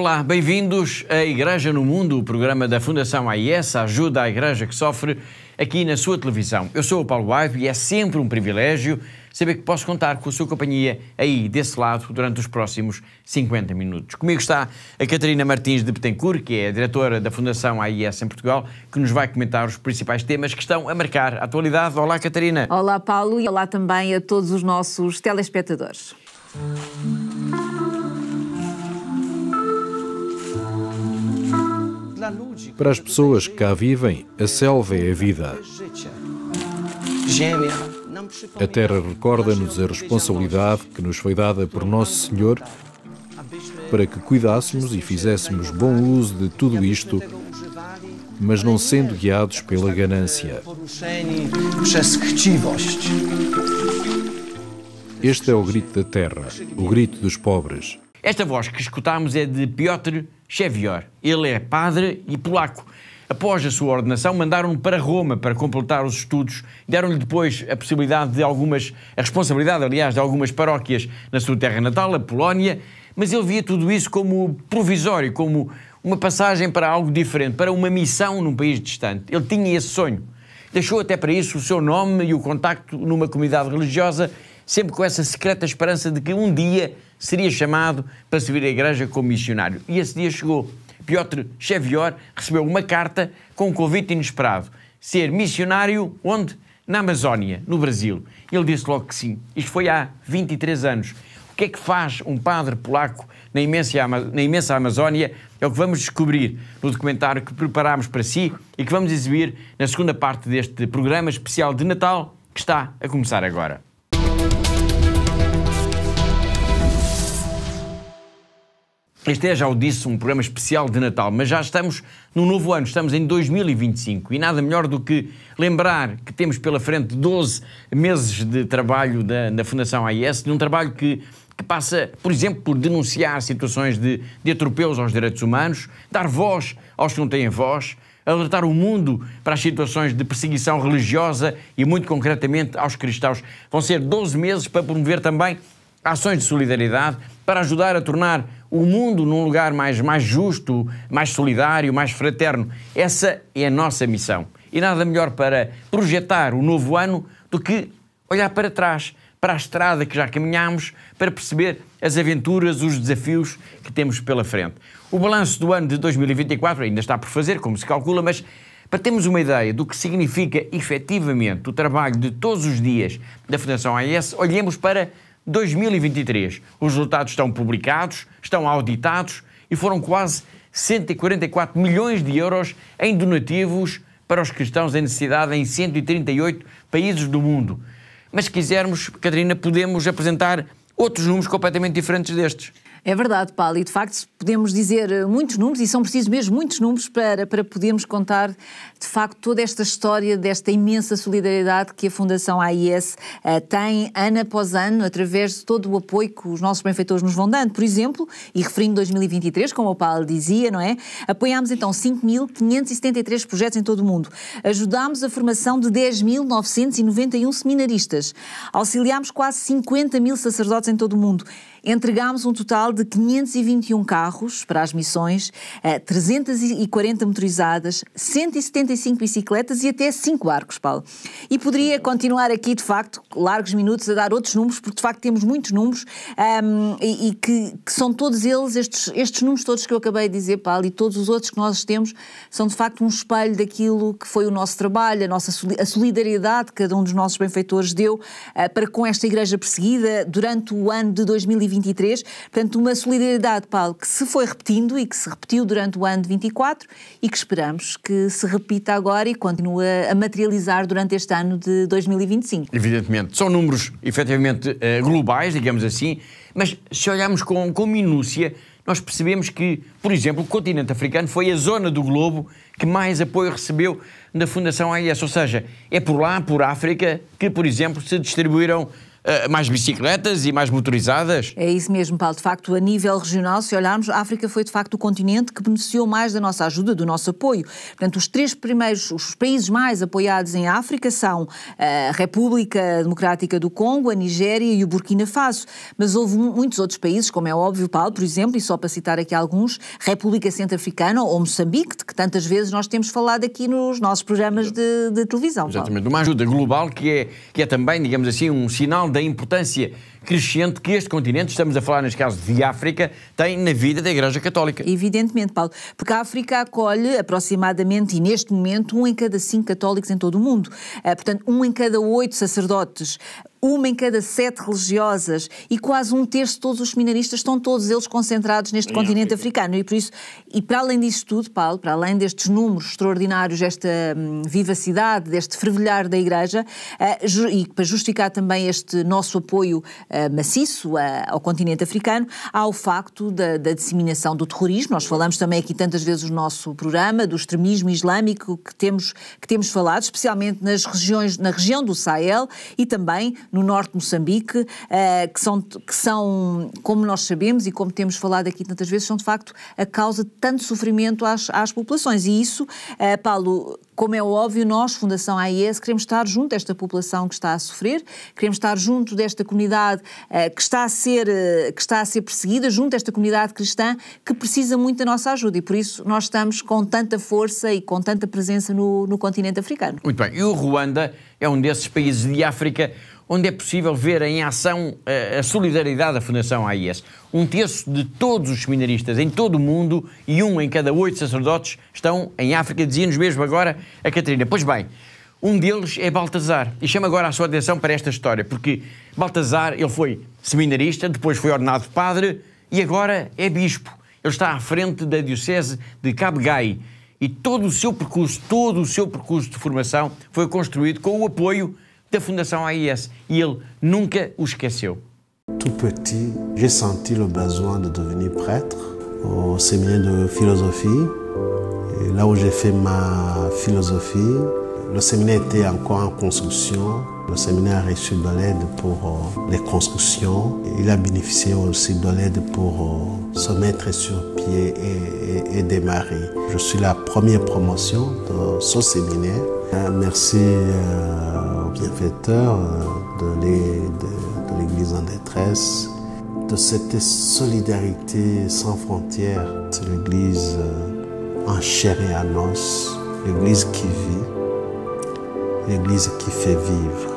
Olá, bem-vindos à Igreja no Mundo, o programa da Fundação AIS, a ajuda à Igreja que sofre, aqui na sua televisão. Eu sou o Paulo Aivo e é sempre um privilégio saber que posso contar com a sua companhia aí, desse lado, durante os próximos 50 minutos. Comigo está a Catarina Martins de Betancourt, que é a diretora da Fundação AIS em Portugal, que nos vai comentar os principais temas que estão a marcar a atualidade. Olá, Catarina. Olá, Paulo, e olá também a todos os nossos telespectadores. Para as pessoas que cá vivem, a selva é a vida. A terra recorda-nos a responsabilidade que nos foi dada por Nosso Senhor para que cuidássemos e fizéssemos bom uso de tudo isto, mas não sendo guiados pela ganância. Este é o grito da terra, o grito dos pobres. Esta voz que escutámos é de Piotr Szewior. Ele é padre e polaco. Após a sua ordenação, mandaram-no para Roma para completar os estudos. Deram-lhe depois a possibilidade a responsabilidade, aliás, de algumas paróquias na sua terra natal, a Polónia, mas ele via tudo isso como provisório, como uma passagem para algo diferente, para uma missão num país distante. Ele tinha esse sonho. Deixou até para isso o seu nome e o contacto numa comunidade religiosa, sempre com essa secreta esperança de que um dia seria chamado para servir a Igreja como missionário. E esse dia chegou. Piotr Szewior recebeu uma carta com um convite inesperado. Ser missionário onde? Na Amazónia, no Brasil. Ele disse logo que sim. Isto foi há 23 anos. O que é que faz um padre polaco na imensa Amazónia? É o que vamos descobrir no documentário que preparámos para si e que vamos exibir na segunda parte deste programa especial de Natal que está a começar agora. Este é, já o disse, um programa especial de Natal, mas já estamos num novo ano, estamos em 2025 e nada melhor do que lembrar que temos pela frente 12 meses de trabalho da Fundação AIS, de um trabalho que passa, por exemplo, por denunciar situações de atropelos aos direitos humanos, dar voz aos que não têm voz, alertar o mundo para as situações de perseguição religiosa e, muito concretamente, aos cristãos. Vão ser 12 meses para promover também ações de solidariedade, para ajudar a tornar o mundo num lugar mais justo, mais solidário, mais fraterno. Essa é a nossa missão. E nada melhor para projetar o novo ano do que olhar para trás, para a estrada que já caminhámos, para perceber as aventuras, os desafios que temos pela frente. O balanço do ano de 2024 ainda está por fazer, como se calcula, mas para termos uma ideia do que significa efetivamente o trabalho de todos os dias da Fundação AIS, olhemos para 2023. Os resultados estão publicados, estão auditados e foram quase 144 milhões de euros em donativos para os cristãos em necessidade em 138 países do mundo. Mas se quisermos, Catarina, podemos apresentar outros números completamente diferentes destes. É verdade, Paulo, e de facto podemos dizer muitos números, e são precisos mesmo muitos números para podermos contar de facto toda esta história desta imensa solidariedade que a Fundação AIS tem ano após ano, através de todo o apoio que os nossos benfeitores nos vão dando. Por exemplo, e referindo 2023, como o Paulo dizia, não é? Apoiámos então 5.573 projetos em todo o mundo, ajudámos a formação de 10.991 seminaristas, auxiliámos quase 50 mil sacerdotes em todo o mundo, entregámos um total de 521 carros para as missões, 340 motorizadas, 175 bicicletas e até 5 barcos, Paulo. E poderia continuar aqui, de facto, largos minutos a dar outros números, porque de facto temos muitos números e que são todos eles, estes números todos que eu acabei de dizer, Paulo, e todos os outros que nós temos, são de facto um espelho daquilo que foi o nosso trabalho, a solidariedade que cada um dos nossos benfeitores deu para com esta Igreja perseguida durante o ano de 2023. Portanto, uma solidariedade, Paulo, que se foi repetindo e que se repetiu durante o ano de 24 e que esperamos que se repita agora e continue a materializar durante este ano de 2025. Evidentemente. São números, efetivamente, globais, digamos assim, mas se olharmos com minúcia, nós percebemos que, por exemplo, o continente africano foi a zona do globo que mais apoio recebeu da Fundação AIS, ou seja, é por lá, por África, que, por exemplo, se distribuíram mais bicicletas e mais motorizadas? É isso mesmo, Paulo. De facto, a nível regional, se olharmos, a África foi de facto o continente que beneficiou mais da nossa ajuda, do nosso apoio. Portanto, os países mais apoiados em África são a República Democrática do Congo, a Nigéria e o Burkina Faso. Mas houve muitos outros países, como é óbvio, Paulo, por exemplo, e só para citar aqui alguns, República Centro-Africana ou Moçambique, de que tantas vezes nós temos falado aqui nos nossos programas de televisão. Paulo. Exatamente, uma ajuda global que é também, digamos assim, um sinal da importância crescente que este continente, estamos a falar neste caso de África, tem na vida da Igreja Católica. Evidentemente, Paulo, porque a África acolhe aproximadamente, e neste momento, 1 em cada 5 católicos em todo o mundo. Portanto, 1 em cada 8 sacerdotes, 1 em cada 7 religiosas e quase 1/3 de todos os seminaristas estão todos eles concentrados neste continente africano. E por isso, e para além disso tudo, Paulo, para além destes números extraordinários, desta vivacidade, deste fervilhar da Igreja, e para justificar também este nosso apoio maciço ao continente africano, há o facto da disseminação do terrorismo. Nós falamos também aqui tantas vezes no nosso programa do extremismo islâmico que temos falado, especialmente na região do Sahel e também no norte de Moçambique, que são, como nós sabemos e como temos falado aqui tantas vezes, são de facto a causa de tanto sofrimento às populações. E isso, Paulo, como é óbvio, nós, Fundação AIS, queremos estar junto desta população que está a sofrer, queremos estar junto desta comunidade que está a ser perseguida, junto desta comunidade cristã que precisa muito da nossa ajuda e por isso nós estamos com tanta força e com tanta presença no continente africano. Muito bem. E o Ruanda é um desses países de África onde é possível ver em ação a solidariedade da Fundação AIS. 1/3 de todos os seminaristas em todo o mundo e 1 em cada 8 sacerdotes estão em África, dizia-nos mesmo agora a Catarina. Pois bem, um deles é Baltazar. E chama agora a sua atenção para esta história, porque Baltazar, ele foi seminarista, depois foi ordenado padre e agora é bispo. Ele está à frente da diocese de Cabo Gai e todo o seu percurso de formação foi construído com o apoio da Fundação AIS e ele nunca o esqueceu. Tout petit, j'ai senti le besoin de devenir prêtre au séminaire de philosophie. Et là où j'ai fait ma philosophie, le séminaire était encore en construction. Le séminaire a reçu de l'aide pour les constructions. Il a bénéficié aussi de l'aide pour se mettre sur pied et démarrer. Je suis la première promotion de ce séminaire. Merci aux bienfaiteurs de l'Église en détresse, de cette solidarité sans frontières. C'est l'Église en chair et en os, l'Église qui vit, l'Église qui fait vivre.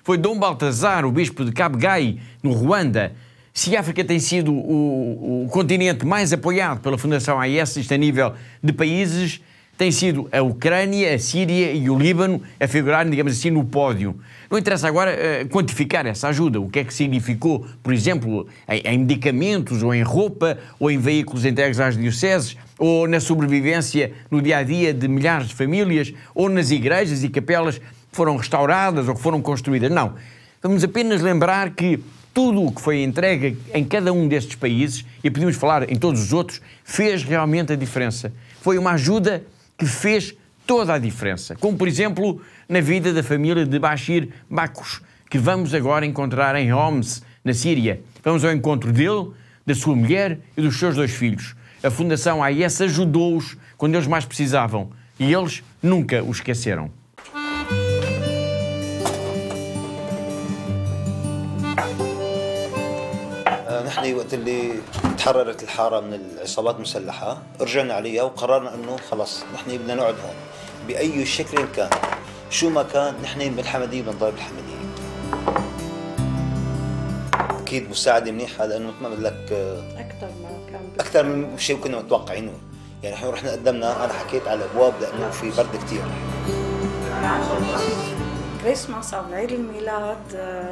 Foi Dom Baltazar, o bispo de Cabo Gai, no Ruanda. Se a África tem sido o continente mais apoiado pela Fundação AIS, isto a nível de países, tem sido a Ucrânia, a Síria e o Líbano a figurarem, digamos assim, no pódio. Não interessa agora quantificar essa ajuda, o que é que significou, por exemplo, em medicamentos, ou em roupa, ou em veículos entregues às dioceses, ou na sobrevivência no dia-a-dia de milhares de famílias, ou nas igrejas e capelas que foram restauradas ou que foram construídas. Não. Vamos apenas lembrar que tudo o que foi entregue em cada um destes países, e podemos falar em todos os outros, fez realmente a diferença. Foi uma ajuda que fez toda a diferença. Como, por exemplo, na vida da família de Bashir Bakos, que vamos agora encontrar em Homs, na Síria. Vamos ao encontro dele, da sua mulher e dos seus 2 filhos. A Fundação AIS ajudou-os quando eles mais precisavam e eles nunca o esqueceram. نحن وقت اللي تحررت الحارة من العصابات المسلحة رجعنا عليها وقررنا انه خلص نحن بدنا نقعد هون بأي شكل كان شو ما كان نحن بالحمدية بنضل بالحمدية. أكيد مساعدة منيحة لأنه مثل ما بقول لك أكثر من شيء كنا متوقعينه. يعني نحن رحنا قدمنا أنا حكيت على الأبواب لأنه في برد كثير. كريسماس أو عيد الميلاد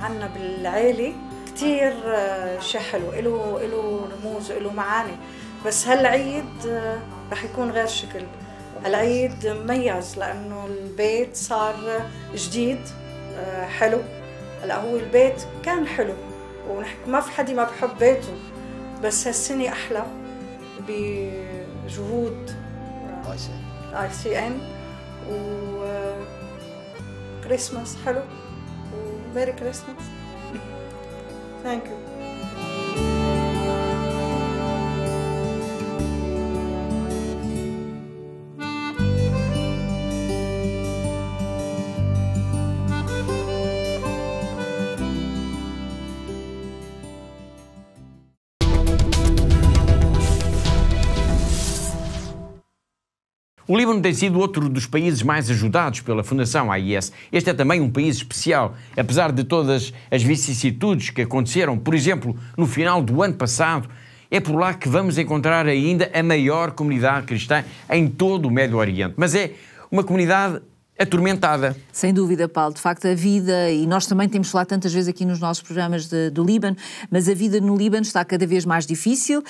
عنا بالعائلة كتير شيء حلو، إله رموز وإله معاني، بس هالعيد رح يكون غير شكل. العيد مميز لأنه البيت صار جديد حلو. هلا هو البيت كان حلو ما في حد ما بحب بيته، بس هالسنة أحلى بجهود ICN و كريسماس حلو وميري كريسماس. ثانك يو. O Líbano tem sido outro dos países mais ajudados pela Fundação AIS. Este é também um país especial, apesar de todas as vicissitudes que aconteceram. Por exemplo, no final do ano passado, é por lá que vamos encontrar ainda a maior comunidade cristã em todo o Médio Oriente. Mas é uma comunidade atormentada. Sem dúvida, Paulo. De facto, a vida, e nós também temos falado tantas vezes aqui nos nossos programas do Líbano, mas a vida no Líbano está cada vez mais difícil.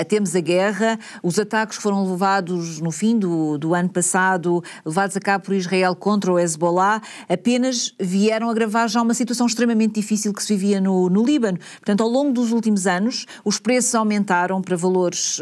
Temos a guerra, os ataques que foram levados no fim do ano passado, levados a cabo por Israel contra o Hezbollah, apenas vieram agravar já uma situação extremamente difícil que se vivia no Líbano. Portanto, ao longo dos últimos anos, os preços aumentaram para valores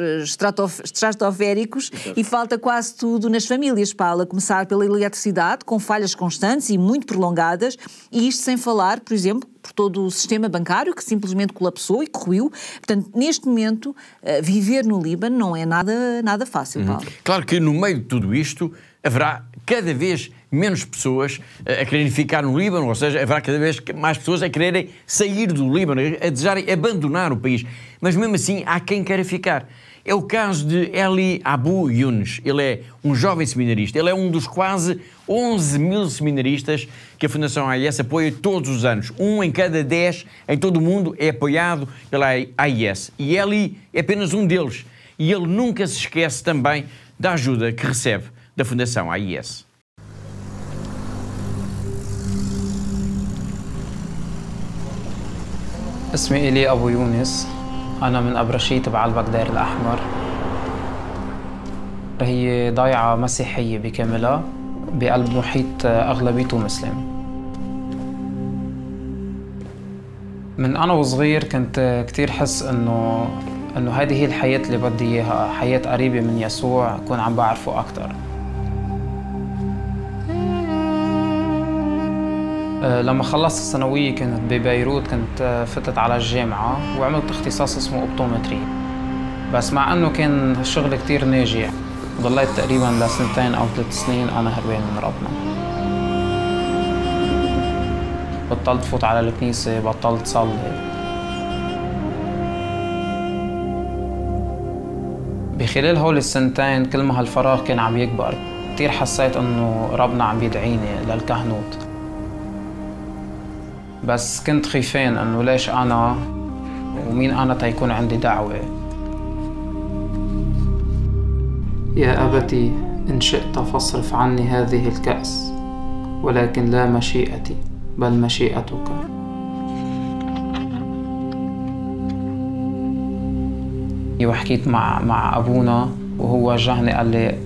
estratosféricos e falta quase tudo nas famílias, Paulo, a começar pela eletricidade, com falhas constantes e muito prolongadas, e isto sem falar, por exemplo, por todo o sistema bancário que simplesmente colapsou e corroiu. Portanto, neste momento, viver no Líbano não é nada fácil, Paulo. Claro que no meio de tudo isto haverá cada vez menos pessoas a quererem ficar no Líbano, ou seja, haverá cada vez mais pessoas a quererem sair do Líbano, a desejarem abandonar o país. Mas mesmo assim há quem queira ficar. É o caso de Eli Abu Younes. Ele é um jovem seminarista. Ele é um dos quase 11 mil seminaristas que a Fundação AIS apoia todos os anos. 1 em cada 10 em todo o mundo é apoiado pela AIS. E Eli é apenas um deles. E ele nunca se esquece também da ajuda que recebe da Fundação AIS. اسمي إلي أبو يونس. أنا من أبرشية تبع البقدار الأحمر. هي ضيعة مسيحية بكاملها بقلب محيط أغلبيته مسلم. من أنا وصغير كنت كتير حس إنه هذه هي الحياة اللي بدي إياها، حياة قريبة من يسوع، أكون عم بعرفه أكتر. لما خلصت الثانوية كنت ببيروت، كنت فتت على الجامعة وعملت اختصاص اسمه أوبتومتري. بس مع أنه كان الشغل كتير ناجح، ضليت تقريباً ل2 أو 3 سنين أنا هربان من ربنا. بطلت فوت على الكنيسة، بطلت صلي. بخلال هول السنتين كل ما هالفراغ كان عم يكبر، كتير حسيت أنه ربنا عم يدعيني للكهنوت. بس كنت خيفان انه ليش انا ومين انا تيكون عندي دعوة. يا أبتي إن شئت فاصرف عني هذه الكأس، ولكن لا مشيئتي بل مشيئتك. وحكيت مع أبونا وهو وجهني قال لي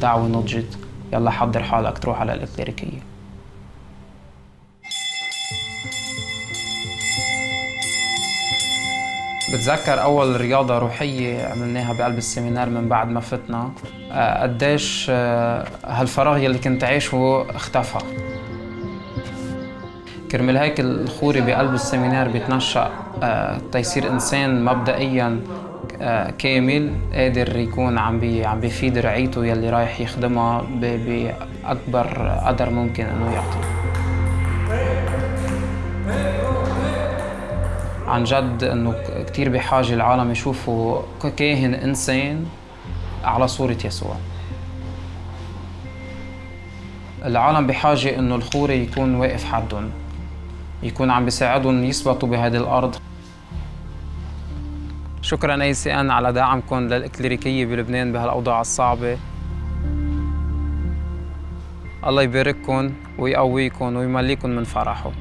دعوة نضجت، يلا حضر حالك تروح على الإكليريكية. بتذكر أول رياضة روحية عملناها بقلب السيمينار من بعد ما فتنا، قديش هالفراغ يلي كنت عايشه اختفى. كرمال هيك الخوري بقلب السيمينار بيتنشأ تيصير إنسان مبدئياً كامل، قادر يكون عم بيفيد رعيته يلي رايح يخدمها بأكبر قدر ممكن إنه يعطي. عن جد انه كتير بحاجة العالم يشوفوا كاهن انسان على صورة يسوع. العالم بحاجة انه الخوري يكون واقف حدهم، يكون عم بيساعدهم يثبتوا بهذه الارض. شكرا ICN على دعمكم للإكليريكية بلبنان بهالاوضاع الصعبة. الله يبارككم ويقويكم ويمليكم من فرحه.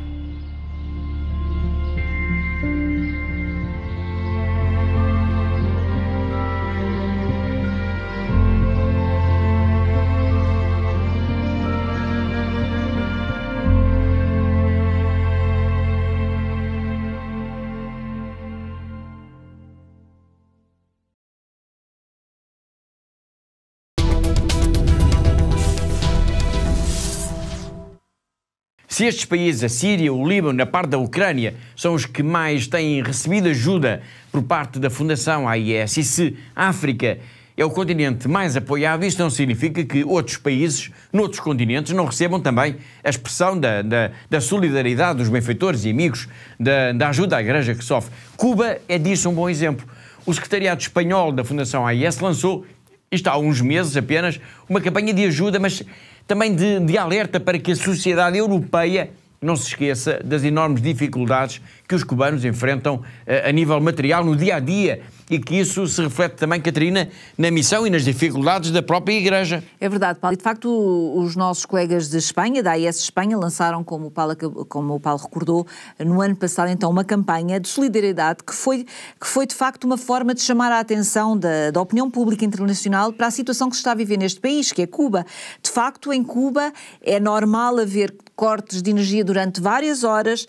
Se estes países, a Síria, o Líbano, a parte da Ucrânia, são os que mais têm recebido ajuda por parte da Fundação AIS, e se a África é o continente mais apoiado, isso não significa que outros países, noutros continentes, não recebam também a expressão da solidariedade dos benfeitores e amigos, da ajuda à Igreja que sofre. Cuba é disso um bom exemplo. O Secretariado Espanhol da Fundação AIS lançou, isto há uns meses apenas, uma campanha de ajuda, mas também de alerta para que a sociedade europeia não se esqueça das enormes dificuldades que os cubanos enfrentam a nível material no dia-a-dia, e que isso se reflete também, Catarina, na missão e nas dificuldades da própria Igreja. É verdade, Paulo. E, de facto, os nossos colegas de Espanha, da AIS Espanha, lançaram, como o Paulo recordou, no ano passado, então, uma campanha de solidariedade que foi de facto, uma forma de chamar a atenção da opinião pública internacional para a situação que se está a viver neste país, que é Cuba. De facto, em Cuba é normal haver cortes de energia durante várias horas.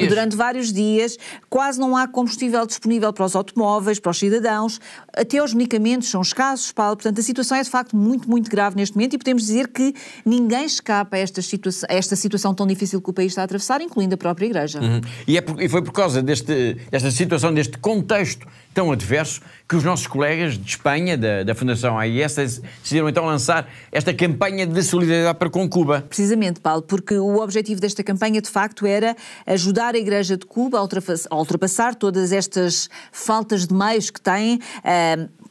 Durante vários dias. Quase não há combustível disponível para os automóveis, para os cidadãos. Até os medicamentos são escassos, Paulo. Portanto, a situação é de facto muito, muito grave neste momento, e podemos dizer que ninguém escapa a esta situação tão difícil que o país está a atravessar, incluindo a própria Igreja. E foi por causa desta situação, deste contexto tão adverso, que os nossos colegas de Espanha, da Fundação AIS, decidiram então lançar esta campanha de solidariedade para com Cuba. Precisamente, Paulo, porque o objetivo desta campanha, de facto, era ajudar a Igreja de Cuba a ultrapassar todas estas faltas de meios que têm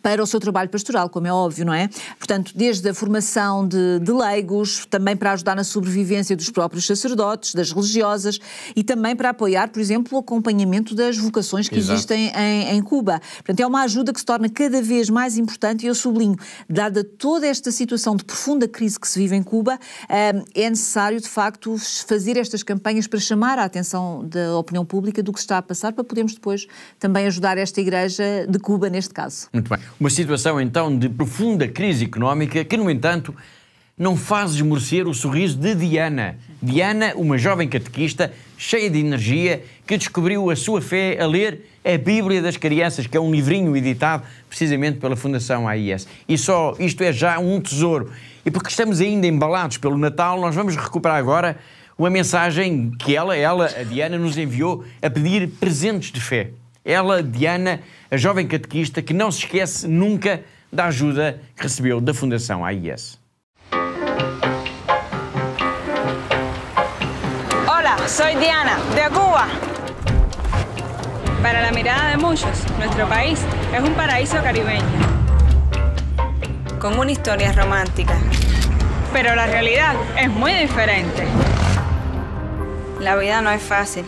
para o seu trabalho pastoral, como é óbvio, não é? Portanto, desde a formação de leigos, também para ajudar na sobrevivência dos próprios sacerdotes, das religiosas, e também para apoiar, por exemplo, o acompanhamento das vocações que existem em Cuba. Portanto, é uma ajuda que se torna cada vez mais importante, e eu sublinho, dada toda esta situação de profunda crise que se vive em Cuba, é necessário, de facto, fazer estas campanhas para chamar a atenção da opinião pública do que se está a passar, para podermos depois também ajudar esta Igreja de Cuba, neste caso. Muito bem. Uma situação, então, de profunda crise económica que, no entanto, não faz esmorecer o sorriso de Diana. Diana, uma jovem catequista cheia de energia, que descobriu a sua fé a ler a Bíblia das Crianças, que é um livrinho editado precisamente pela Fundação AIS. E só isto é já um tesouro. E porque estamos ainda embalados pelo Natal, nós vamos recuperar agora uma mensagem que ela, a Diana, nos enviou a pedir presentes de fé. Ela, Diana, a jovem catequista, que não se esquece nunca da ajuda que recebeu da Fundação AIS. Hola, soy Diana, de Cuba. Para la mirada de muchos, nuestro país es un paraíso caribeño, con una historia romántica. Pero la realidad es muy diferente. La vida no es fácil.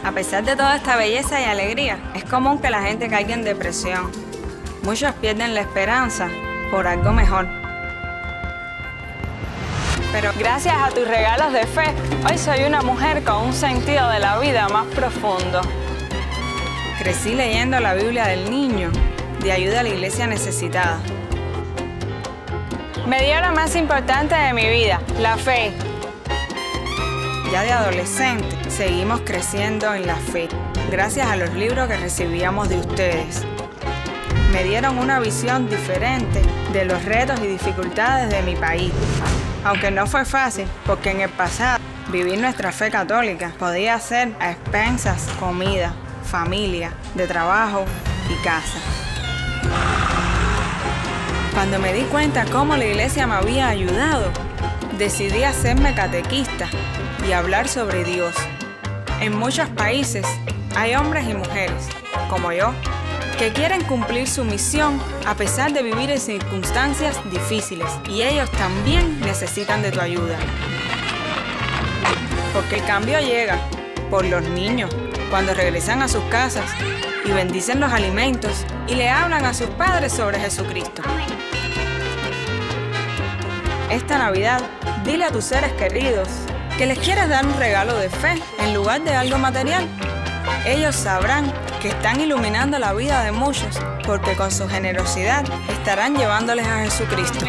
A pesar de toda esta belleza y alegría, es común que la gente caiga en depresión. Muchos pierden la esperanza por algo mejor. Pero gracias a tus regalos de fe, hoy soy una mujer con un sentido de la vida más profundo. Crecí leyendo la Biblia del Niño, de ayuda a la iglesia necesitada. Me dio lo más importante de mi vida, la fe. Ya de adolescente, seguimos creciendo en la fe, gracias a los libros que recibíamos de ustedes. Me dieron una visión diferente de los retos y dificultades de mi país. Aunque no fue fácil, porque en el pasado vivir nuestra fe católica podía ser a expensas comida, familia, de trabajo y casa. Cuando me di cuenta cómo la iglesia me había ayudado, decidí hacerme catequista y hablar sobre Dios. En muchos países hay hombres y mujeres, como yo, que quieren cumplir su misión a pesar de vivir en circunstancias difíciles, y ellos también necesitan de tu ayuda. Porque el cambio llega por los niños, cuando regresan a sus casas y bendicen los alimentos y le hablan a sus padres sobre Jesucristo. Esta Navidad, dile a tus seres queridos que les quieres dar un regalo de fe en lugar de algo material. Ellos sabrán que están iluminando la vida de muchos, porque con su generosidad estarán llevándoles a Jesucristo.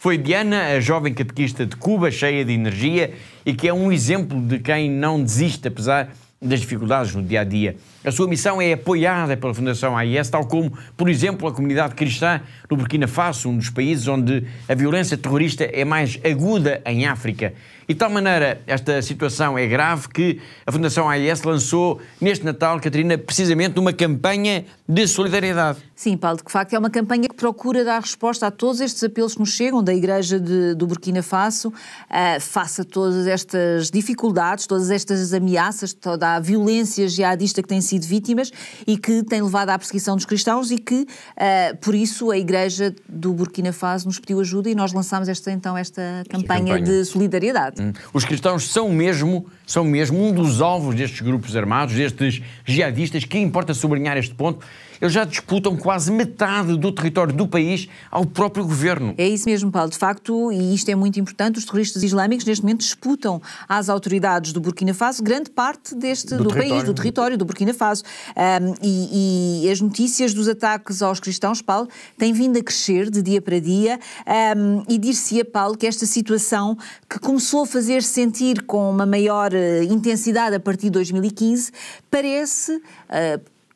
Foi Diana, a jovem catequista de Cuba, cheia de energia e que é um exemplo de quem não desiste apesar das dificuldades no dia-a-dia. A sua missão é apoiada pela Fundação AIS, tal como, por exemplo, a comunidade cristã no Burkina Faso, um dos países onde a violência terrorista é mais aguda em África. E de tal maneira esta situação é grave que a Fundação AIS lançou neste Natal, Catarina, precisamente uma campanha de solidariedade. Sim, Paulo, de facto é uma campanha que procura dar resposta a todos estes apelos que nos chegam da Igreja do Burkina Faso, face a todas estas dificuldades, todas estas ameaças, toda a violência jihadista que tem sido vítimas e que tem levado à perseguição dos cristãos e que, por isso, a Igreja do Burkina Faso nos pediu ajuda e nós lançámos esta campanha de solidariedade. Os cristãos são mesmo um dos alvos destes grupos armados, destes jihadistas, que importa sublinhar este ponto. Eles já disputam quase metade do território do país ao próprio governo. É isso mesmo, Paulo. De facto, e isto é muito importante, os terroristas islâmicos neste momento disputam às autoridades do Burkina Faso grande parte do país, do território do Burkina Faso. E as notícias dos ataques aos cristãos, Paulo, têm vindo a crescer de dia para dia e dir-se-ia, Paulo, que esta situação que começou a fazer-se sentir com uma maior intensidade a partir de 2015, parece...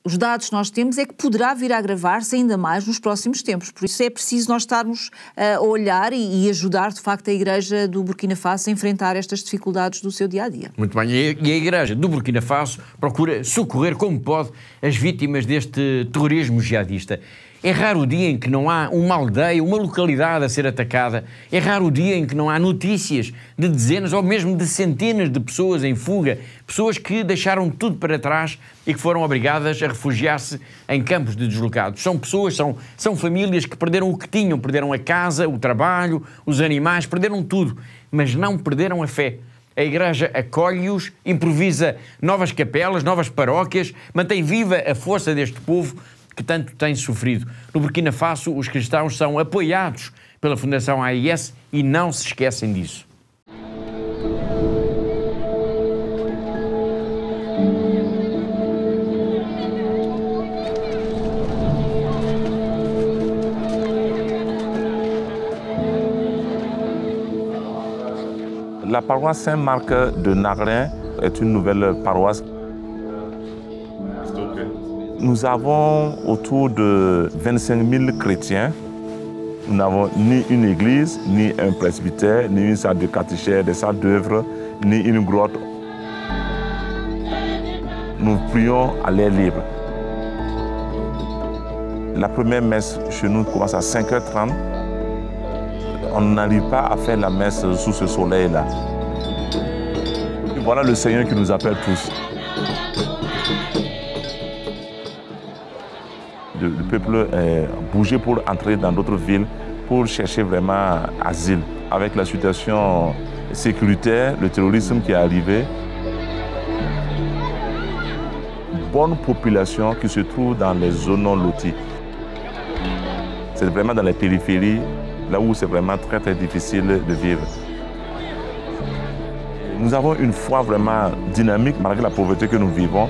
os dados que nós temos é que poderá vir a agravar-se ainda mais nos próximos tempos. Por isso é preciso nós estarmos a olhar e ajudar, de facto, a Igreja do Burkina Faso a enfrentar estas dificuldades do seu dia-a-dia. Muito bem. E a Igreja do Burkina Faso procura socorrer como pode as vítimas deste terrorismo jihadista. É raro o dia em que não há uma aldeia, uma localidade a ser atacada. É raro o dia em que não há notícias de dezenas ou mesmo de centenas de pessoas em fuga, pessoas que deixaram tudo para trás e que foram obrigadas a refugiar-se em campos de deslocados. São pessoas, são famílias que perderam o que tinham, perderam a casa, o trabalho, os animais, perderam tudo, mas não perderam a fé. A Igreja acolhe-os, improvisa novas capelas, novas paróquias, mantém viva a força deste povo que tanto tem sofrido. No Burkina Faso, os cristãos são apoiados pela Fundação AIS e não se esquecem disso. La paroisse Saint-Marc de Nagrin est une nouvelle paroisse. Nous avons autour de 25 000 chrétiens. Nous n'avons ni une église, ni un presbytère, ni une salle de catéchèse, des salles d'œuvre, ni une grotte. Nous prions à l'air libre. La première messe chez nous commence à 5h30. On n'arrive pas à faire la messe sous ce soleil-là. Voilà le Seigneur qui nous appelle tous. Le peuple bougeait pour entrer dans d'autres villes, pour chercher vraiment asile. Avec la situation sécuritaire, le terrorisme qui est arrivé, bonne population qui se trouve dans les zones non loties. C'est vraiment dans les périphéries, là où c'est vraiment très très difficile de vivre. Nous avons une foi vraiment dynamique malgré la pauvreté que nous vivons,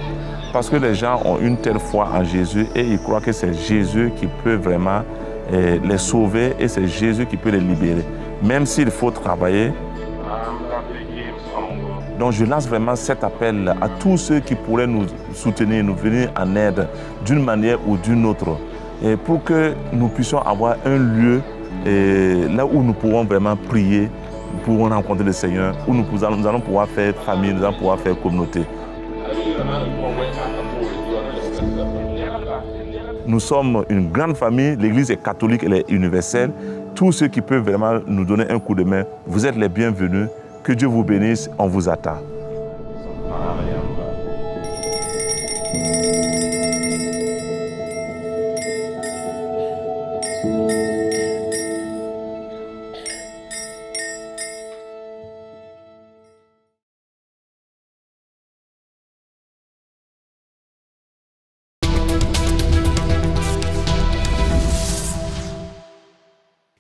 parce que les gens ont une telle foi en Jésus et ils croient que c'est Jésus qui peut vraiment les sauver et c'est Jésus qui peut les libérer, même s'il faut travailler. Donc je lance vraiment cet appel à tous ceux qui pourraient nous soutenir, nous venir en aide d'une manière ou d'une autre, et pour que nous puissions avoir un lieu là où nous pourrons vraiment prier, nous pourrons rencontrer le Seigneur, où nous allons pouvoir faire famille, nous allons pouvoir faire communauté. Nous sommes une grande famille, l'Église est catholique, elle est universelle. Tous ceux qui peuvent vraiment nous donner un coup de main, vous êtes les bienvenus. Que Dieu vous bénisse, on vous attend.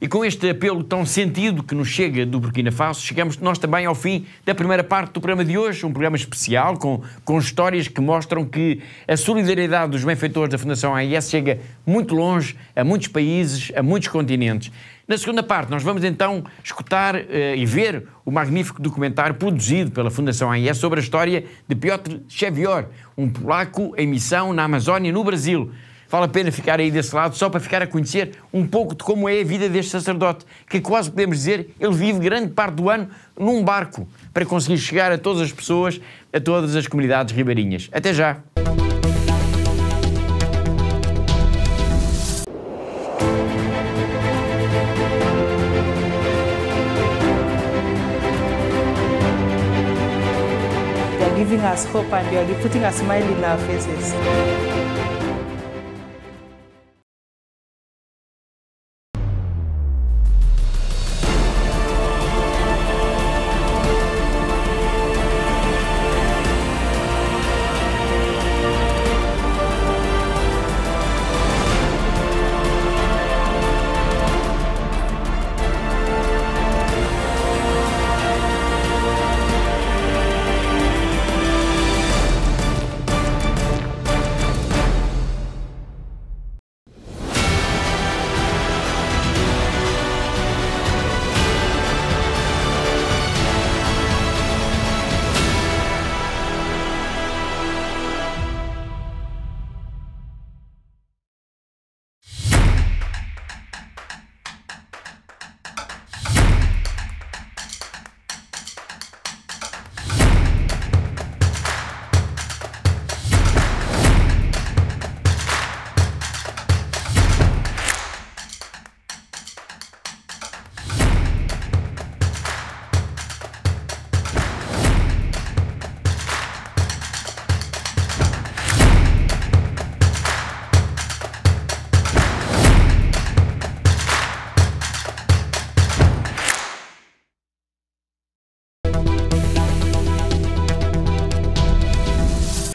E com este apelo tão sentido que nos chega do Burkina Faso, chegamos nós também ao fim da primeira parte do programa de hoje, um programa especial com histórias que mostram que a solidariedade dos benfeitores da Fundação AIS chega muito longe, a muitos países, a muitos continentes. Na segunda parte, nós vamos então escutar e ver o magnífico documentário produzido pela Fundação AIS sobre a história de Piotr Szewior, um polaco em missão na Amazónia, no Brasil. Vale a pena ficar aí desse lado só para ficar a conhecer um pouco de como é a vida deste sacerdote, que quase podemos dizer, ele vive grande parte do ano num barco para conseguir chegar a todas as pessoas, a todas as comunidades ribeirinhas. Até já! They are giving us hope and they are putting a smile in our faces.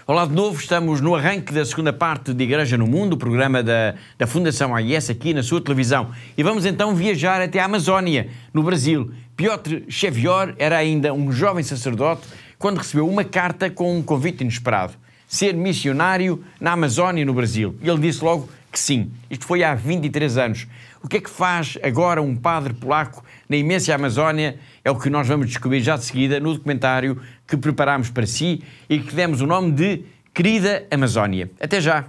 Olá de novo, estamos no arranque da segunda parte de Igreja no Mundo, o programa da Fundação AIS aqui na sua televisão. E vamos então viajar até a Amazónia, no Brasil. Piotr Szewior era ainda um jovem sacerdote quando recebeu uma carta com um convite inesperado. Ser missionário na Amazónia, no Brasil. E ele disse logo que sim. Isto foi há 23 anos. O que é que faz agora um padre polaco na imensa Amazónia? É o que nós vamos descobrir já de seguida no documentário que preparámos para si e que demos o nome de Querida Amazónia. Até já!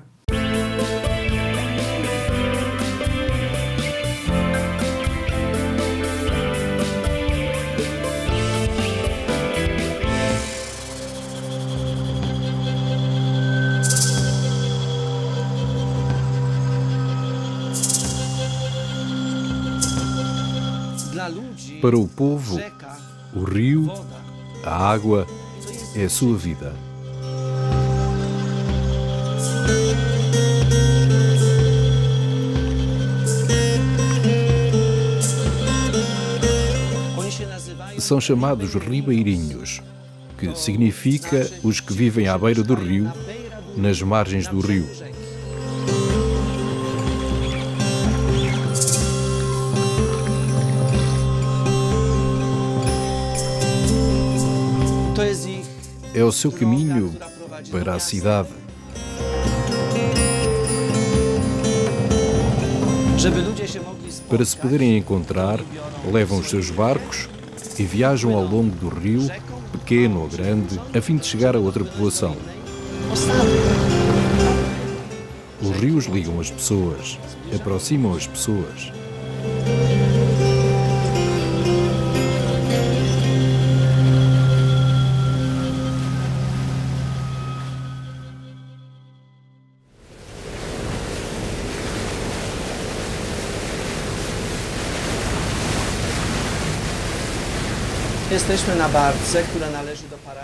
Para o povo, o rio, a água, é a sua vida. São chamados ribeirinhos, que significa os que vivem à beira do rio, nas margens do rio. É o seu caminho para a cidade. Para se poderem encontrar, levam os seus barcos e viajam ao longo do rio, pequeno ou grande, a fim de chegar a outra povoação. Os rios ligam as pessoas, aproximam as pessoas.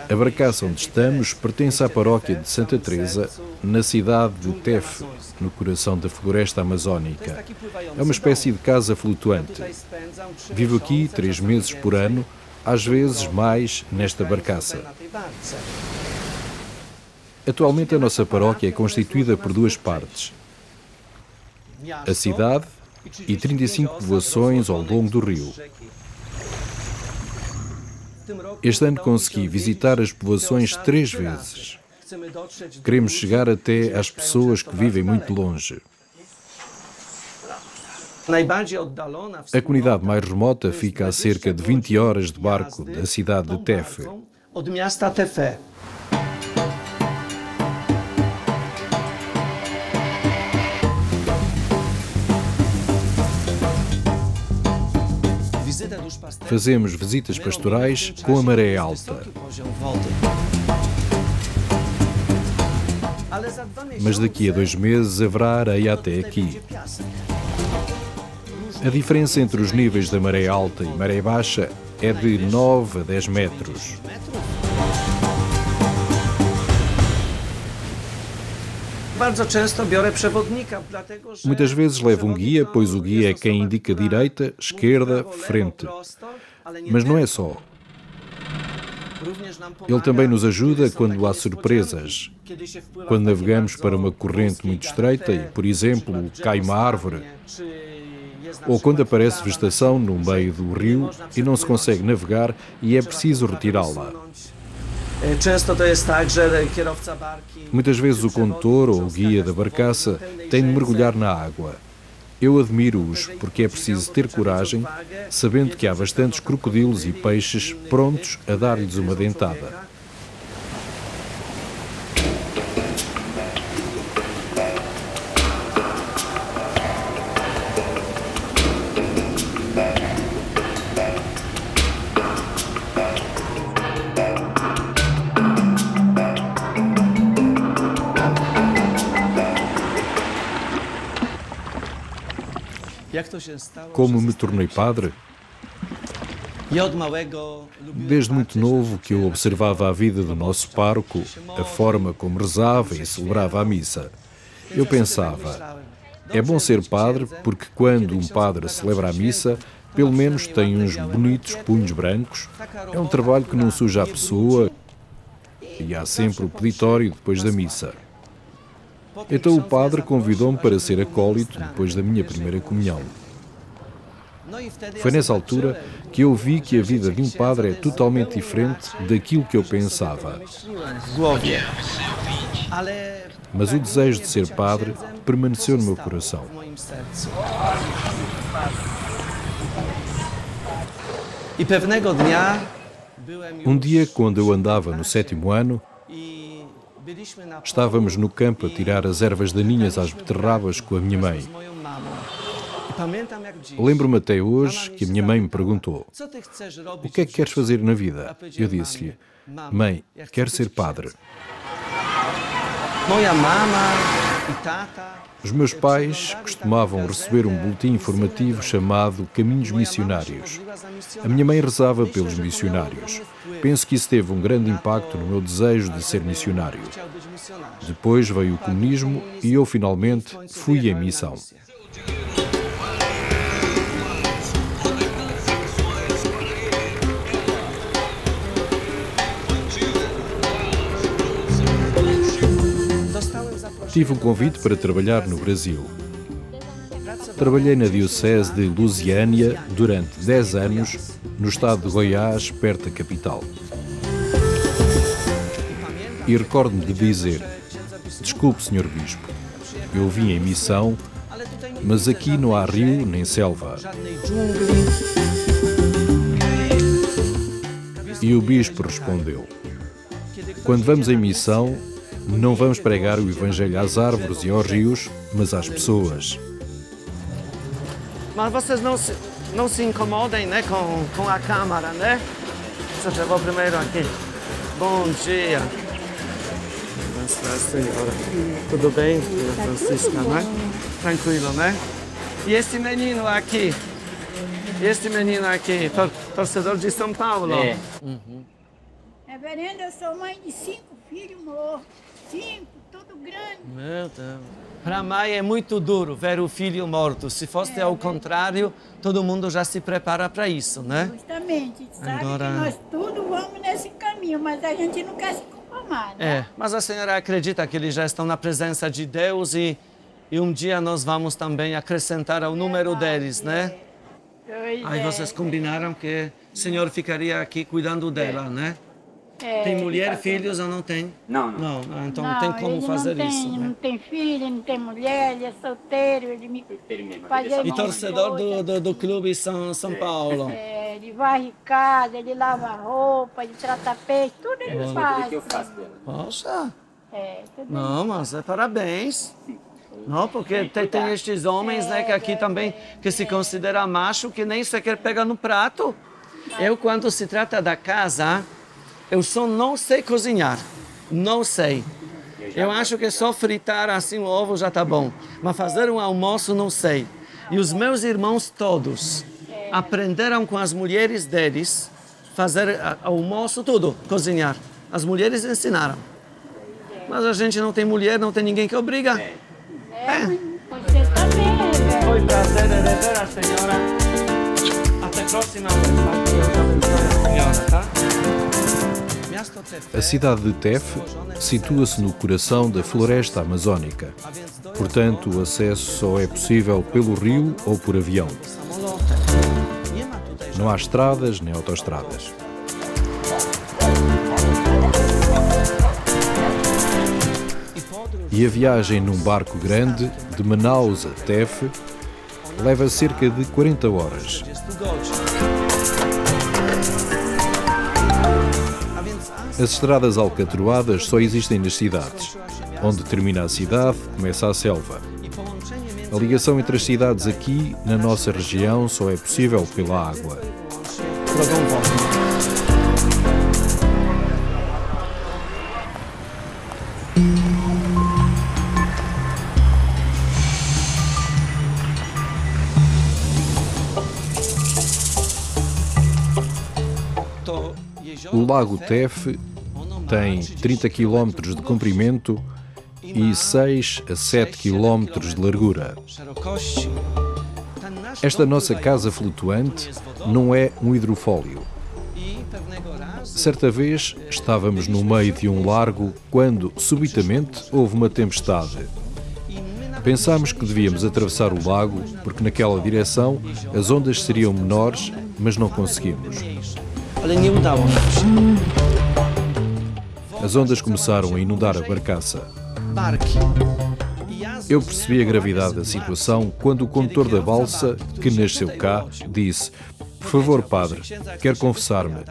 A barcaça onde estamos pertence à paróquia de Santa Teresa, na cidade de Tefe, no coração da floresta amazónica. É uma espécie de casa flutuante. Vivo aqui 3 meses por ano, às vezes mais nesta barcaça. Atualmente a nossa paróquia é constituída por 2 partes. A cidade, e 35 povoações ao longo do rio. Este ano consegui visitar as povoações 3 vezes. Queremos chegar até às pessoas que vivem muito longe. A comunidade mais remota fica a cerca de 20 horas de barco da cidade de Tefe. Fazemos visitas pastorais com a maré alta. Mas daqui a 2 meses haverá areia até aqui. A diferença entre os níveis da maré alta e maré baixa é de 9 a 10 metros. Muitas vezes levo um guia, pois o guia é quem indica direita, esquerda, frente. Mas não é só. Ele também nos ajuda quando há surpresas. Quando navegamos para uma corrente muito estreita e, por exemplo, cai uma árvore, ou quando aparece vegetação no meio do rio e não se consegue navegar e é preciso retirá-la. Muitas vezes o condutor ou o guia da barcaça tem de mergulhar na água. Eu admiro-os porque é preciso ter coragem, sabendo que há bastantes crocodilos e peixes prontos a dar-lhes uma dentada. Como me tornei padre? Desde muito novo que eu observava a vida do nosso pároco, a forma como rezava e celebrava a missa. Eu pensava, é bom ser padre porque quando um padre celebra a missa, pelo menos tem uns bonitos punhos brancos, é um trabalho que não suja a pessoa e há sempre o peditório depois da missa. Então o padre convidou-me para ser acólito depois da minha primeira comunhão. Foi nessa altura que eu vi que a vida de um padre é totalmente diferente daquilo que eu pensava. Mas o desejo de ser padre permaneceu no meu coração. Um dia, quando eu andava no 7º ano, estávamos no campo a tirar as ervas daninhas às beterrabas com a minha mãe. Lembro-me até hoje que a minha mãe me perguntou: o que é que queres fazer na vida? Eu disse-lhe: mãe, quero ser padre. Os meus pais costumavam receber um boletim informativo chamado Caminhos Missionários. A minha mãe rezava pelos missionários. Penso que isso teve um grande impacto no meu desejo de ser missionário. Depois veio o comunismo e eu finalmente fui em missão. Tive um convite para trabalhar no Brasil. Trabalhei na diocese de Lusiânia durante 10 anos, no estado de Goiás, perto da capital. E recordo-me de dizer: desculpe, Sr. Bispo, eu vim em missão, mas aqui não há rio nem selva. E o Bispo respondeu: quando vamos em missão, não vamos pregar o Evangelho às árvores e aos rios, mas às pessoas. Mas vocês não se incomodem, né, com a câmara, né? Você chegou primeiro aqui. Bom dia. Nossa Senhora. Tudo bem, Francisca, né? Tranquilo, né? E esse menino aqui? Torcedor de São Paulo? É. Reverendo, eu sou mãe de 5 filhos mortos. 5, tudo grande. Meu Deus. Para a mãe é muito duro ver o filho morto. Se fosse ao contrário, todo mundo já se prepara para isso, né? Justamente. Sabe que nós tudo vamos nesse caminho, mas a gente não quer se conformar, né? Mas a senhora acredita que eles já estão na presença de Deus e E um dia nós vamos também acrescentar ao número deles, né? Aí vocês combinaram que o senhor ficaria aqui cuidando dela, né? Tem mulher, filhos ou não tem? Não. Então não tem como fazer isso. Ele não tem filho, não tem mulher, ele é solteiro, ele me faz. E torcedor do clube São Paulo? Ele varre casa, ele lava roupa, ele trata peixe, tudo ele faz. Poxa! Tudo não, mas parabéns. Não, porque tem estes homens, né, que aqui também que se considera macho, que nem sequer pega no prato. Eu, quando se trata da casa, eu só não sei cozinhar. Não sei. Eu acho que só fritar assim o ovo já tá bom. Mas fazer um almoço, não sei. E os meus irmãos todos aprenderam com as mulheres deles fazer almoço, tudo, cozinhar. As mulheres ensinaram. Mas a gente não tem mulher, não tem ninguém que obriga. Você também, Foi prazer rever a senhora. Até a próxima vez. Tá? A cidade de Tef situa-se no coração da floresta amazónica. Portanto, o acesso só é possível pelo rio ou por avião. Não há estradas nem autoestradas. E a viagem num barco grande, de Manaus a Tef, leva cerca de 40 horas. As estradas alcatroadas só existem nas cidades. Onde termina a cidade, começa a selva. A ligação entre as cidades aqui, na nossa região, só é possível pela água. O Lago Tef tem 30 km de comprimento e 6 a 7 km de largura. Esta nossa casa flutuante não é um hidrofólio. Certa vez estávamos no meio de um largo quando, subitamente, houve uma tempestade. Pensámos que devíamos atravessar o lago porque naquela direção as ondas seriam menores, mas não conseguimos. As ondas começaram a inundar a barcaça. Eu percebi a gravidade da situação quando o condutor da balsa, que nasceu cá, disse: "Por favor, padre, quero confessar-me."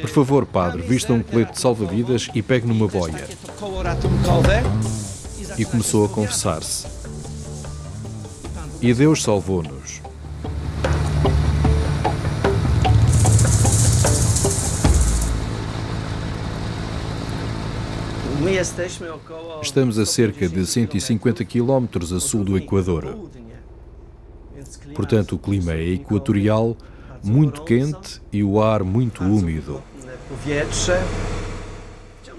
"Por favor, padre, vista um colete de salva-vidas e pegue numa boia." E começou a confessar-se. E Deus salvou-nos. Estamos a cerca de 150 km a sul do Equador. Portanto, o clima é equatorial, muito quente e o ar muito úmido.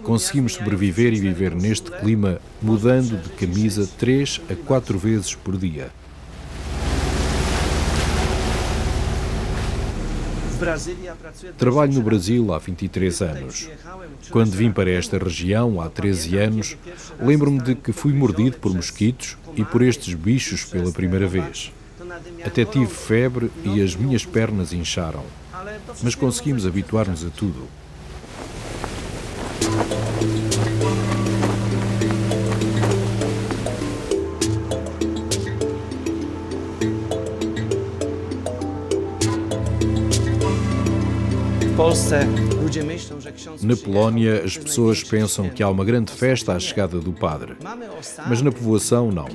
Conseguimos sobreviver e viver neste clima mudando de camisa 3 a 4 vezes por dia. Trabalho no Brasil há 23 anos. Quando vim para esta região há 13 anos, lembro-me de que fui mordido por mosquitos e por estes bichos pela primeira vez. Até tive febre e as minhas pernas incharam. Mas conseguimos habituar-nos a tudo. Na Polónia, as pessoas pensam que há uma grande festa à chegada do padre, mas na povoação não.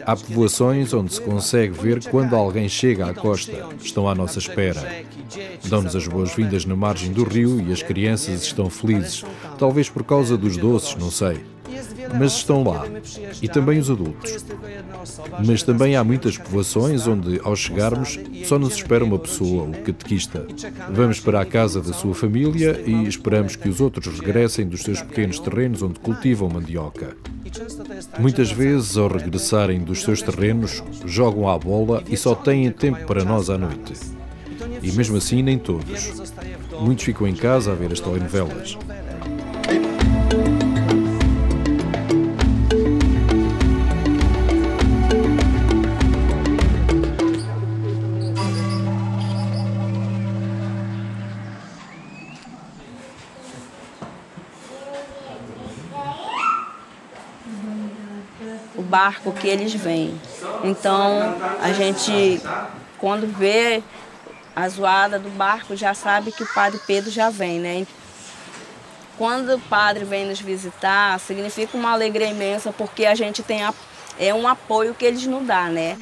Há povoações onde se consegue ver quando alguém chega à costa, estão à nossa espera. Dão-nos as boas-vindas na margem do rio e as crianças estão felizes, talvez por causa dos doces, não sei. Mas estão lá, e também os adultos. Mas também há muitas povoações onde, ao chegarmos, só nos espera uma pessoa, o catequista. Vamos para a casa da sua família e esperamos que os outros regressem dos seus pequenos terrenos onde cultivam mandioca. Muitas vezes, ao regressarem dos seus terrenos, jogam à bola e só têm tempo para nós à noite. E mesmo assim, nem todos. Muitos ficam em casa a ver as telenovelas. barco que eles vêm. Então, a gente, quando vê a zoada do barco, já sabe que o Padre Pedro já vem, né? Quando o padre vem nos visitar, significa uma alegria imensa, porque a gente tem um apoio que eles nos dão, né?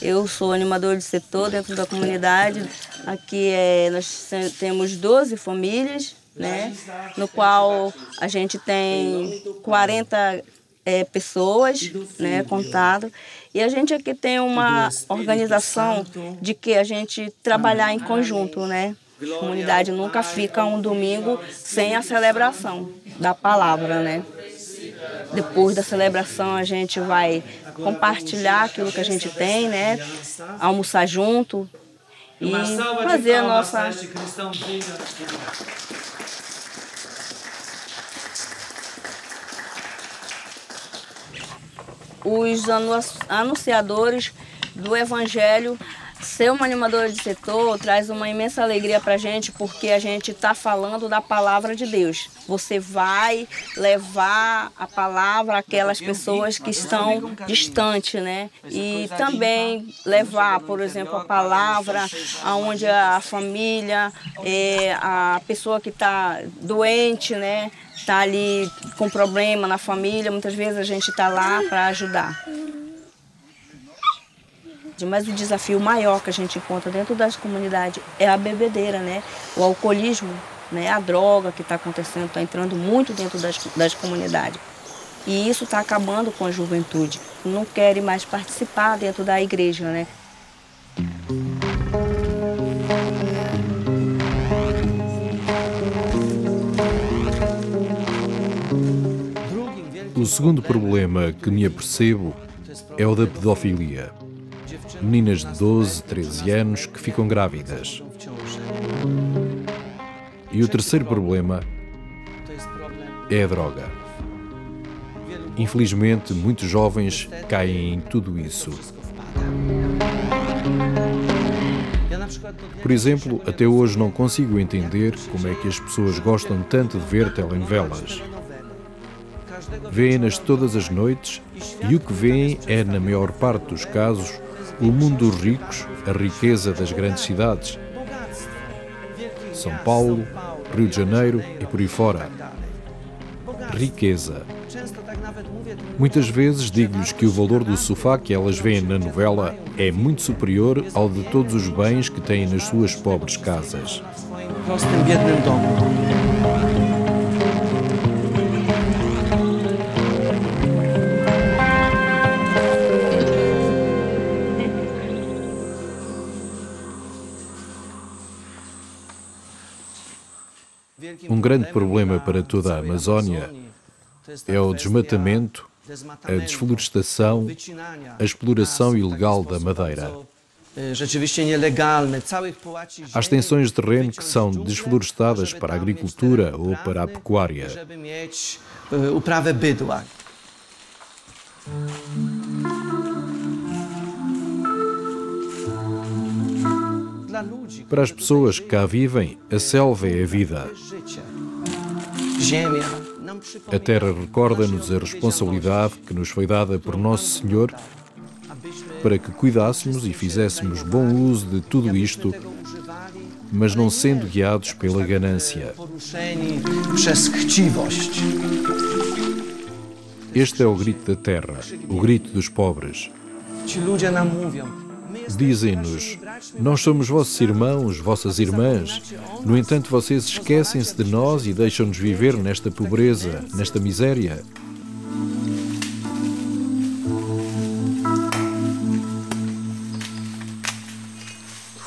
Eu sou animador de setor dentro da comunidade. Aqui nós temos 12 famílias, né? No qual a gente tem 40 pessoas, né, contado. E a gente aqui tem uma organização de que a gente trabalhar em conjunto, né? A comunidade nunca fica um domingo sem a celebração da palavra, né? Depois da celebração a gente vai compartilhar aquilo que a gente tem, né? Almoçar junto e fazer a nossa... Os anunciadores do Evangelho, ser uma animadora de setor traz uma imensa alegria para a gente, porque a gente está falando da palavra de Deus. Você vai levar a palavra àquelas pessoas que estão distantes, né? E também levar, por exemplo, a palavra aonde a família, a pessoa que está doente, né? Está ali com problema na família, muitas vezes a gente está lá para ajudar. Mas o desafio maior que a gente encontra dentro das comunidades é a bebedeira, né? O alcoolismo, né? A droga que está acontecendo, está entrando muito dentro das comunidades. E isso está acabando com a juventude. Não querem mais participar dentro da igreja, né? O segundo problema que me apercebo é o da pedofilia. Meninas de 12, 13 anos que ficam grávidas. E o terceiro problema é a droga. Infelizmente, muitos jovens caem em tudo isso. Por exemplo, até hoje não consigo entender como é que as pessoas gostam tanto de ver telenovelas. Vêem-nas todas as noites e o que veem é, na maior parte dos casos, o mundo dos ricos, a riqueza das grandes cidades. São Paulo, Rio de Janeiro e por aí fora. Riqueza. Muitas vezes digo-lhes que o valor do sofá que elas veem na novela é muito superior ao de todos os bens que têm nas suas pobres casas. Um grande problema para toda a Amazónia é o desmatamento, a desflorestação, a exploração ilegal da madeira. Há extensões de terreno que são desflorestadas para a agricultura ou para a pecuária. Para as pessoas que cá vivem, a selva é a vida. A terra recorda-nos a responsabilidade que nos foi dada por Nosso Senhor para que cuidássemos e fizéssemos bom uso de tudo isto, mas não sendo guiados pela ganância. Este é o grito da terra, o grito dos pobres. Dizem-nos, nós somos vossos irmãos, vossas irmãs. No entanto, vocês esquecem-se de nós e deixam-nos viver nesta pobreza, nesta miséria.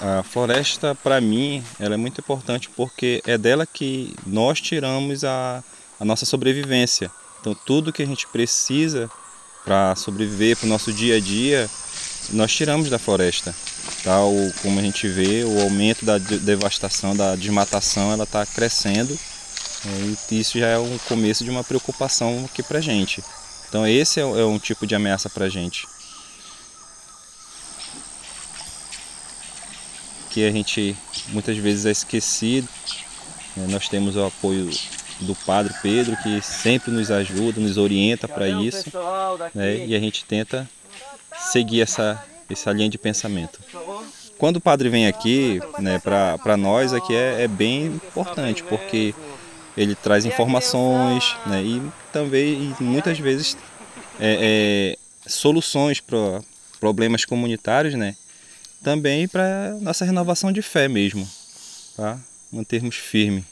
A floresta, para mim, ela é muito importante porque é dela que nós tiramos a nossa sobrevivência. Então, tudo que a gente precisa para sobreviver, para o nosso dia a dia, nós tiramos da floresta. Tal como a gente vê, o aumento da devastação, da desmatação, ela está crescendo. E isso já é o começo de uma preocupação aqui para a gente. Então esse é um tipo de ameaça para a gente. Que a gente muitas vezes é esquecido. Nós temos o apoio do Padre Pedro, que sempre nos ajuda, nos orienta para isso, né? E a gente tenta seguir essa linha de pensamento. Quando o padre vem aqui, né, para nós aqui é bem importante, porque ele traz informações, né, e também muitas vezes soluções para problemas comunitários, né, também para nossa renovação de fé mesmo, para mantermos firme.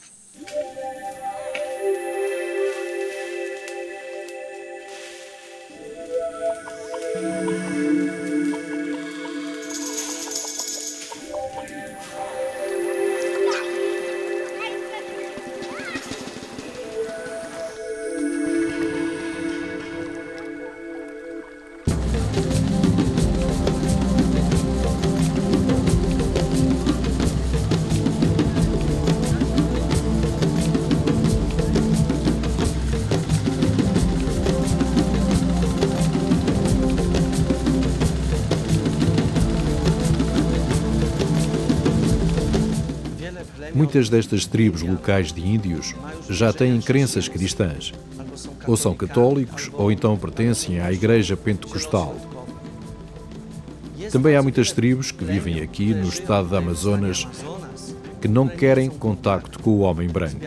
Muitas destas tribos locais de índios já têm crenças cristãs, ou são católicos ou então pertencem à Igreja Pentecostal. Também há muitas tribos que vivem aqui no estado do Amazonas que não querem contacto com o homem branco.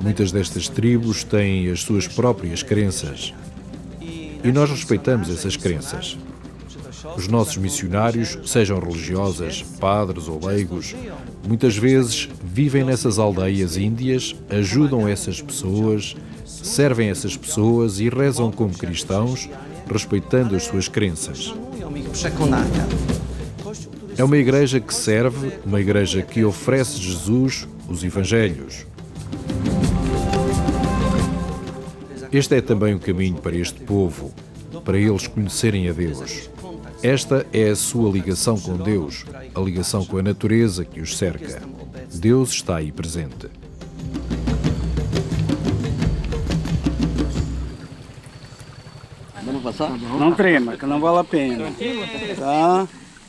Muitas destas tribos têm as suas próprias crenças e nós respeitamos essas crenças. Os nossos missionários, sejam religiosas, padres ou leigos, muitas vezes vivem nessas aldeias índias, ajudam essas pessoas, servem essas pessoas e rezam como cristãos, respeitando as suas crenças. É uma igreja que serve, uma igreja que oferece Jesus, os Evangelhos. Este é também o caminho para este povo, para eles conhecerem a Deus. Esta é a sua ligação com Deus, a ligação com a natureza que os cerca. Deus está aí presente. Não trema, que não vale a pena. Tá?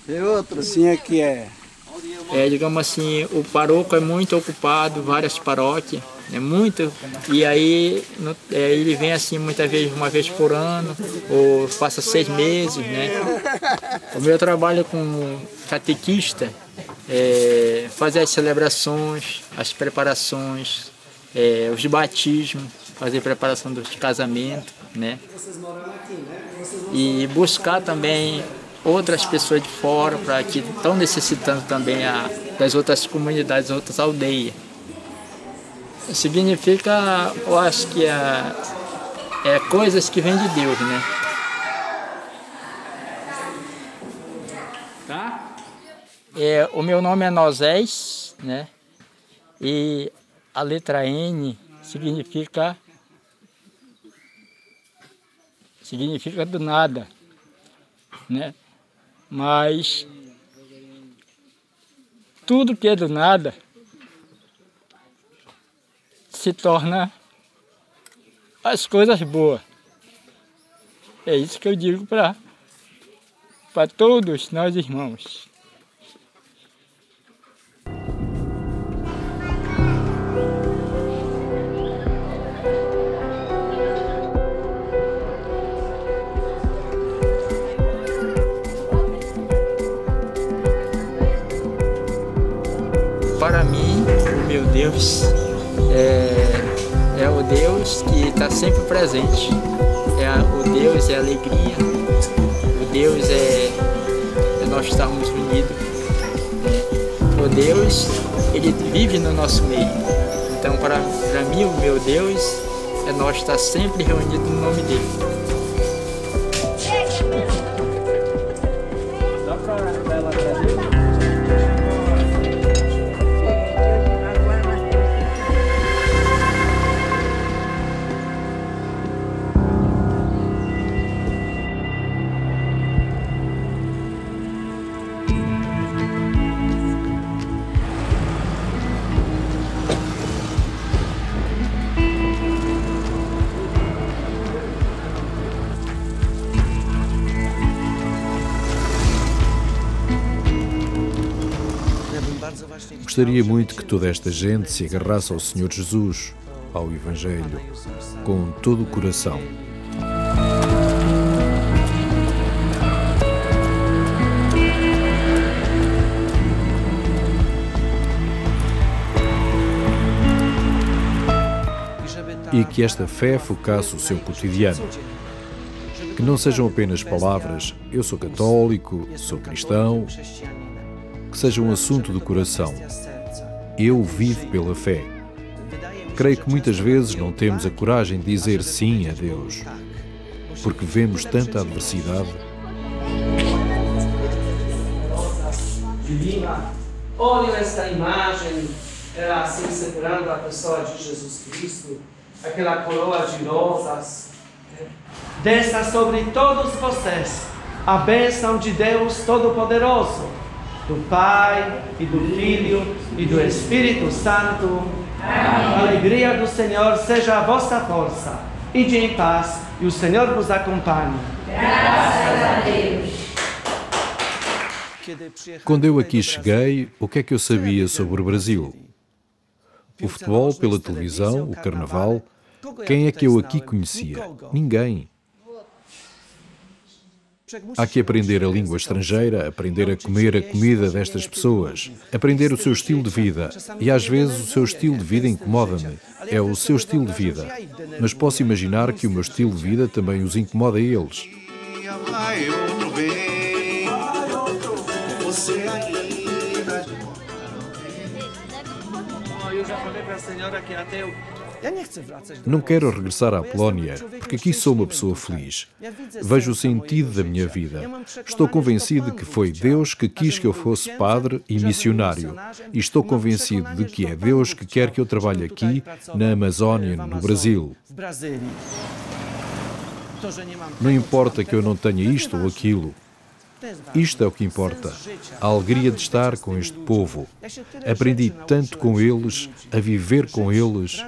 E outro, assim é que é. Digamos assim, o paroco é muito ocupado, várias paróquias, é muito, e aí ele vem assim muitas vezes, uma vez por ano, ou passa 6 meses, né? O meu trabalho como catequista é fazer as celebrações, as preparações, os batismos, fazer preparação dos casamentos, né? E buscar também outras pessoas de fora para que estão necessitando também das outras comunidades, das outras aldeias. Significa, eu acho que é coisas que vêm de Deus, né? Tá? O meu nome é Nozés, né? E a letra N significa do nada, né? Mas tudo que é do nada se torna as coisas boas. É isso que eu digo para todos nós irmãos. Para mim, o meu Deus é o Deus que está sempre presente. O Deus é alegria, o Deus é nós estarmos unidos. O Deus, ele vive no nosso meio. Então, para mim, o meu Deus é nós estar sempre reunidos no nome dele. Dá para dar ela trazer? Gostaria muito que toda esta gente se agarrasse ao Senhor Jesus, ao Evangelho, com todo o coração. E que esta fé focasse o seu cotidiano. Que não sejam apenas palavras, eu sou católico, sou cristão, que seja um assunto do coração. Eu vivo pela fé. Creio que muitas vezes não temos a coragem de dizer sim a Deus, porque vemos tanta adversidade. Olha esta imagem, ela assim segurando a pessoa de Jesus Cristo, aquela coroa de rosas. Desça sobre todos vocês a bênção de Deus Todo-Poderoso, do Pai, e do Filho, e do Espírito Santo. A alegria do Senhor seja a vossa força. Ide em paz, e o Senhor vos acompanhe. Graças a Deus. Quando eu aqui cheguei, o que é que eu sabia sobre o Brasil? O futebol pela televisão, o carnaval. Quem é que eu aqui conhecia? Ninguém. Há que aprender a língua estrangeira, aprender a comer a comida destas pessoas, aprender o seu estilo de vida. E às vezes o seu estilo de vida incomoda-me. É o seu estilo de vida. Mas posso imaginar que o meu estilo de vida também os incomoda a eles. Eu já falei para a senhora que até Não quero regressar à Polónia, porque aqui sou uma pessoa feliz. Vejo o sentido da minha vida. Estou convencido de que foi Deus que quis que eu fosse padre e missionário. E estou convencido de que é Deus que quer que eu trabalhe aqui, na Amazónia, no Brasil. Não importa que eu não tenha isto ou aquilo. Isto é o que importa, a alegria de estar com este povo. Aprendi tanto com eles, a viver com eles.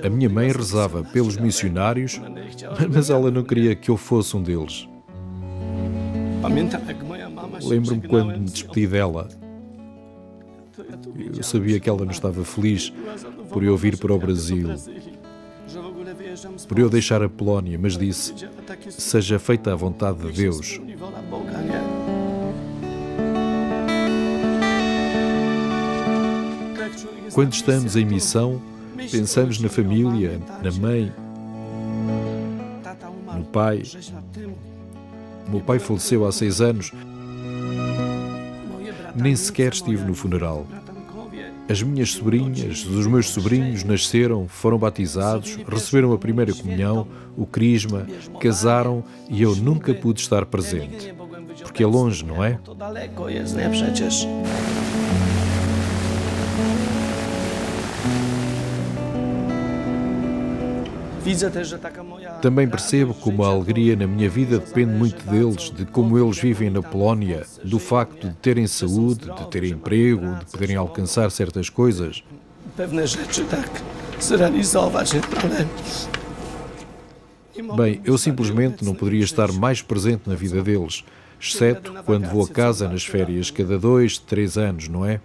A minha mãe rezava pelos missionários, mas ela não queria que eu fosse um deles. Lembro-me quando me despedi dela. Eu sabia que ela não estava feliz por eu vir para o Brasil, por eu deixar a Polónia, mas disse: seja feita a vontade de Deus. Quando estamos em missão, pensamos na família, na mãe, no pai. O meu pai faleceu há 6 anos. Nem sequer estive no funeral. As minhas sobrinhas, os meus sobrinhos nasceram, foram batizados, receberam a primeira comunhão, o crisma, casaram e eu nunca pude estar presente. Porque é longe, não é? Também percebo como a alegria na minha vida depende muito deles, de como eles vivem na Polónia, do facto de terem saúde, de terem emprego, de poderem alcançar certas coisas. Bem, eu simplesmente não poderia estar mais presente na vida deles, exceto quando vou a casa nas férias cada 2, 3 anos, não é?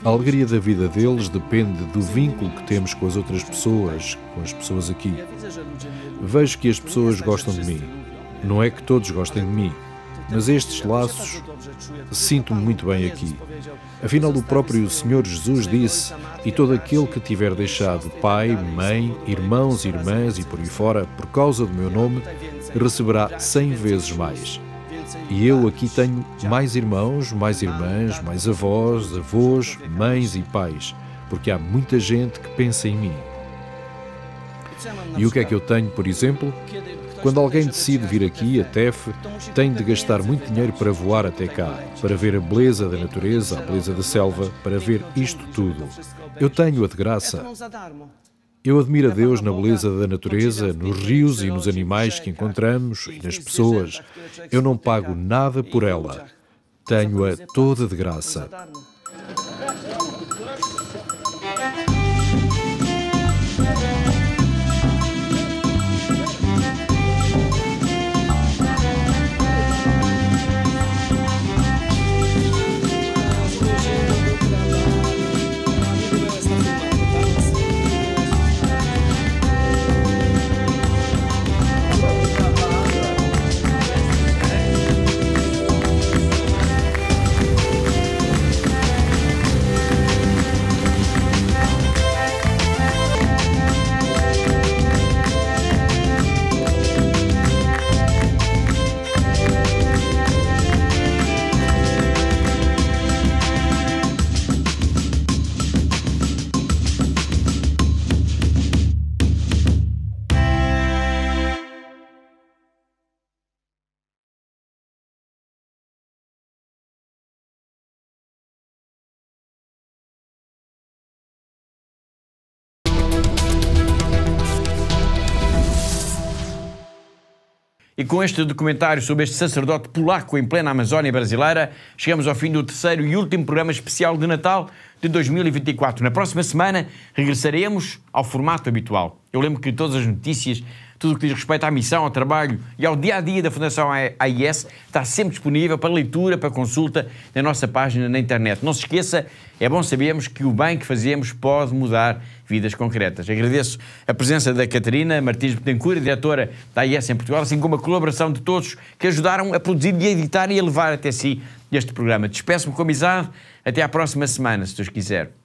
A alegria da vida deles depende do vínculo que temos com as outras pessoas, com as pessoas aqui. Vejo que as pessoas gostam de mim. Não é que todos gostem de mim, mas estes laços sinto-me muito bem aqui. Afinal, o próprio Senhor Jesus disse: e todo aquele que tiver deixado pai, mãe, irmãos, irmãs e por aí fora, por causa do meu nome, receberá 100 vezes mais. E eu aqui tenho mais irmãos, mais irmãs, mais avós, avós, mães e pais. porque há muita gente que pensa em mim. E o que é que eu tenho, por exemplo? Quando alguém decide vir aqui, a TEF, tem de gastar muito dinheiro para voar até cá, para ver a beleza da natureza, a beleza da selva, para ver isto tudo. Eu tenho-a de graça. Eu admiro a Deus na beleza da natureza, nos rios e nos animais que encontramos e nas pessoas. Eu não pago nada por ela. Tenho-a toda de graça. E com este documentário sobre este sacerdote polaco em plena Amazónia brasileira, chegamos ao fim do terceiro e último programa especial de Natal de 2024. Na próxima semana regressaremos ao formato habitual. Eu lembro que todas as notícias, tudo o que diz respeito à missão, ao trabalho e ao dia-a-dia da Fundação AIS está sempre disponível para leitura, para consulta na nossa página na internet. Não se esqueça, é bom sabermos que o bem que fazemos pode mudar vidas concretas. Agradeço a presença da Catarina Martins Betancourt, diretora da AIS em Portugal, assim como a colaboração de todos que ajudaram a produzir e a editar e a levar até si este programa. Despeço-me com amizade. Até à próxima semana, se Deus quiser.